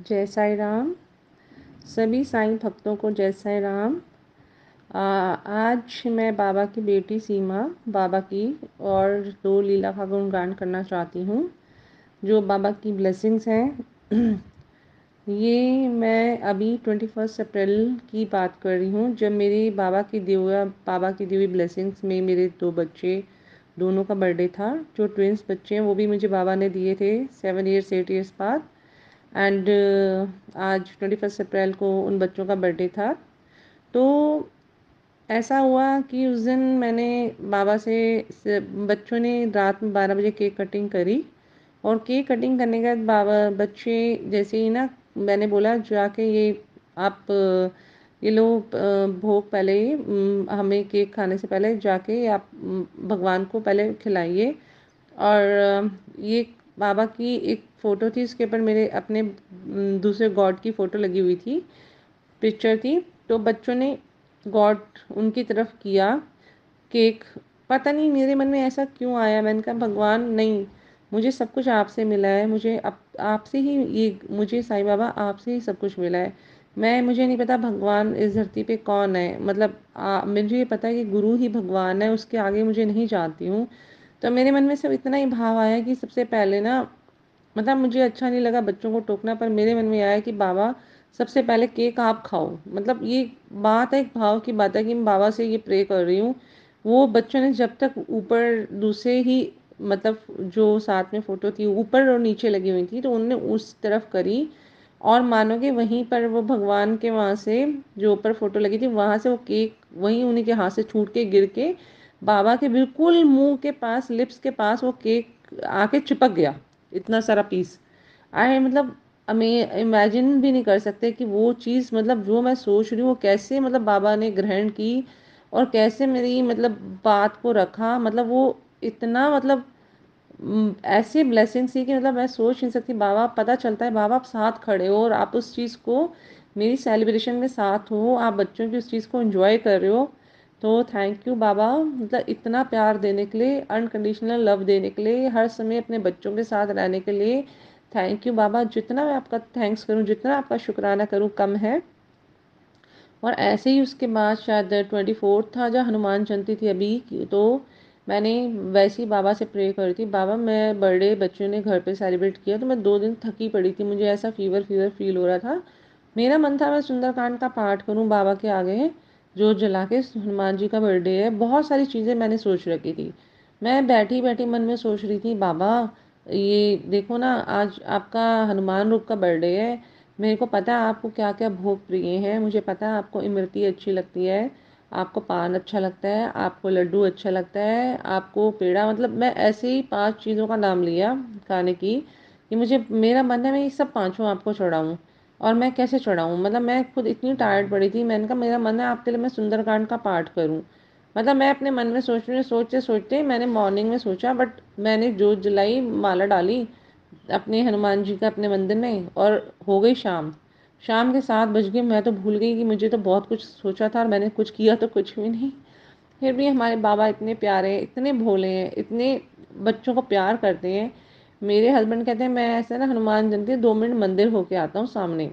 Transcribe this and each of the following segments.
जय साईं राम। सभी साईं भक्तों को जय साईं राम। आज मैं बाबा की बेटी सीमा बाबा की और दो लीला का गुणगान करना चाहती हूँ, जो बाबा की ब्लेसिंग्स हैं। ये मैं अभी 21 अप्रैल की बात कर रही हूँ, जब मेरी बाबा की दी हुई ब्लेसिंग्स में मेरे दो बच्चे दोनों का बर्थडे था। जो ट्विंस बच्चे हैं वो भी मुझे बाबा ने दिए थे 7 ईयर्स 8 ईयर्स बाद। एंड आज 21 अप्रैल को उन बच्चों का बर्थडे था। तो ऐसा हुआ कि उस दिन मैंने बाबा बच्चों ने रात में 12 बजे केक कटिंग करी, और केक कटिंग करने के बाद बाबा बच्चे जैसे ही ना, मैंने बोला जाके आप ये लो भोग पहले ही हमें केक खाने से पहले जाके आप भगवान को पहले खिलाइए। और ये बाबा की एक फ़ोटो थी, उसके ऊपर मेरे अपने दूसरे गॉड की फ़ोटो लगी हुई थी, पिक्चर थी। तो बच्चों ने गॉड उनकी तरफ किया केक। पता नहीं मेरे मन में ऐसा क्यों आया, मैंने कहा भगवान नहीं, मुझे सब कुछ आपसे मिला है, मुझे आपसे ही ये, मुझे साईं बाबा आपसे ही सब कुछ मिला है। मुझे नहीं पता भगवान इस धरती पे कौन है, मतलब मुझे ये पता है कि गुरु ही भगवान है, उसके आगे मुझे नहीं जानती हूँ। तो मेरे मन में सब इतना ही भाव आया कि सबसे पहले ना, मतलब मुझे अच्छा नहीं लगा बच्चों को टोकना, पर मेरे मन में आया कि बाबा सबसे पहले केक आप खाओ। मतलब ये बात है, एक भाव की बात है कि मैं बाबा से ये प्रे कर रही हूँ। वो बच्चों ने जब तक ऊपर दूसरे ही, मतलब जो साथ में फ़ोटो थी ऊपर और नीचे लगी हुई थी, तो उनने उस तरफ करी, और मानोगे वहीं पर वो भगवान के वहाँ से, जो ऊपर फ़ोटो लगी थी वहाँ से वो केक वहीं उन्हीं के हाथ से छूट के गिर के बाबा के बिल्कुल मुंह के पास, लिप्स के पास वो केक आके चिपक गया, इतना सारा पीस। मतलब हमें इमेजिन भी नहीं कर सकते कि वो चीज़, मतलब जो मैं सोच रही हूँ वो कैसे, मतलब बाबा ने ग्रहण की और कैसे मेरी, मतलब बात को रखा। मतलब वो इतना, मतलब ऐसी ब्लेसिंग्स थी कि मतलब मैं सोच नहीं सकती। बाबा, पता चलता है बाबा आप साथ खड़े हो और आप उस चीज़ को, मेरी सेलिब्रेशन में साथ हो, आप बच्चों की उस चीज़ को एंजॉय कर रहे हो। तो थैंक यू बाबा, मतलब इतना प्यार देने के लिए, अनकंडीशनल लव देने के लिए, हर समय अपने बच्चों के साथ रहने के लिए। थैंक यू बाबा, जितना मैं आपका थैंक्स करूं, जितना आपका शुक्राना करूं कम है। और ऐसे ही उसके बाद शायद 24 था, जहाँ हनुमान जयंती थी अभी, तो मैंने वैसे ही बाबा से प्रे करी थी, बाबा मैं बर्थडे बच्चों ने घर पे सेलिब्रेट किया तो मैं 2 दिन थकी पड़ी थी, मुझे ऐसा फीवर फीवर फील हो रहा था। मेरा मन था मैं सुंदरकांड का पाठ करूं बाबा के आगे, जो जला के, हनुमान जी का बर्थडे है। बहुत सारी चीज़ें मैंने सोच रखी थी। मैं बैठी बैठी मन में सोच रही थी, बाबा ये देखो ना, आज आपका हनुमान रूप का बर्थडे है। मेरे को पता है आपको क्या क्या भोग प्रिय हैं, मुझे पता है आपको इमरती अच्छी लगती है, आपको पान अच्छा लगता है, आपको लड्डू अच्छा लगता है, आपको पेड़ा, मतलब मैं ऐसे ही 5 चीज़ों का नाम लिया खाने की, कि मुझे, मेरा मन है मैं ये सब पांचों आपको चढ़ाऊँ। और मैं कैसे चढ़ाऊँ, मतलब मैं खुद इतनी टायर्ड पड़ी थी, मैंने कहा मेरा मन है आपके लिए मैं सुंदरकांड का पाठ करूँ। मतलब मैं अपने मन में सोच रही हूँ, सोचते सोचते मैंने मॉर्निंग में सोचा, बट मैंने जो जलाई माला डाली अपने हनुमान जी का अपने मंदिर में, और हो गई शाम। शाम के 7 बज गए, मैं तो भूल गई कि मुझे तो बहुत कुछ सोचा था और मैंने कुछ किया तो कुछ भी नहीं। फिर भी हमारे बाबा इतने प्यारे हैं, इतने भोले हैं, इतने बच्चों को प्यार करते हैं। मेरे हस्बैंड कहते हैं मैं ऐसे ना हनुमान जयंती 2 मिनट मंदिर होके आता हूँ सामने।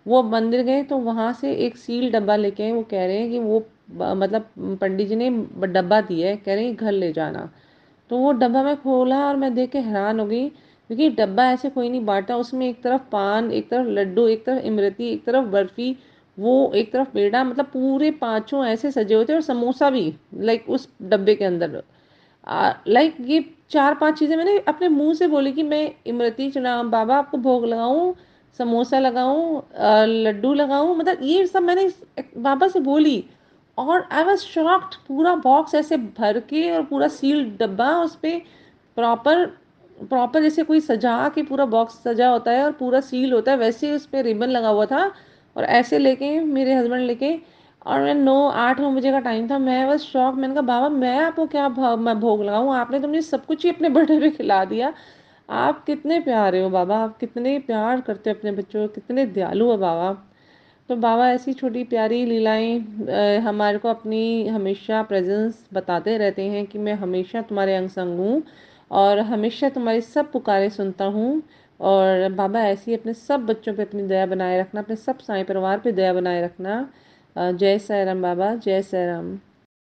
वो मंदिर गए तो वहाँ से एक सील डब्बा लेके आए, वो कह रहे हैं कि वो मतलब पंडित जी ने डब्बा दिया है, कह रहे हैं घर ले जाना। तो वो डब्बा मैं खोला और मैं देख के हैरान हो गई, क्योंकि डब्बा ऐसे कोई नहीं बांटा, उसमें एक तरफ पान, एक तरफ लड्डू, एक तरफ इमरती, एक तरफ बर्फी, वो एक तरफ पेड़ा, मतलब पूरे पांचों ऐसे सजे होते, और समोसा भी लाइक उस डब्बे के अंदर। लाइक ये 4-5 चीज़ें मैंने अपने मुंह से बोली कि मैं इमरती चढ़ा बाबा आपको भोग लगाऊं, समोसा लगाऊं, लड्डू लगाऊं, मतलब ये सब मैंने बाबा से बोली। और आई वॉज शॉक्ड, पूरा बॉक्स ऐसे भर के और पूरा सील्ड डब्बा, उस पर प्रॉपर प्रॉपर जैसे कोई सजा के पूरा बॉक्स सजा होता है और पूरा सील होता है, वैसे ही उस पर रिबन लगा हुआ था। और ऐसे लेके मेरे हस्बैंड लेके, और मैं 8-9 बजे का टाइम था, मैं बस शॉक, मैंने कहा बाबा मैं आपको क्या मैं भोग लगाऊं, आपने तो मुझे सब कुछ ही अपने बर्थडे पे खिला दिया। आप कितने प्यारे हो बाबा, आप कितने प्यार करते हो अपने बच्चों को, कितने दयालु हो बाबा। तो बाबा ऐसी छोटी प्यारी लीलाएं हमारे को अपनी हमेशा प्रेजेंस बताते रहते हैं कि मैं हमेशा तुम्हारे अंग संग हूँ और हमेशा तुम्हारी सब पुकारे सुनता हूँ। और बाबा ऐसे ही अपने सब बच्चों पे अपनी दया बनाए रखना, अपने सब साईं परिवार पे दया बनाए रखना। जय साईं राम बाबा, जय साईं राम।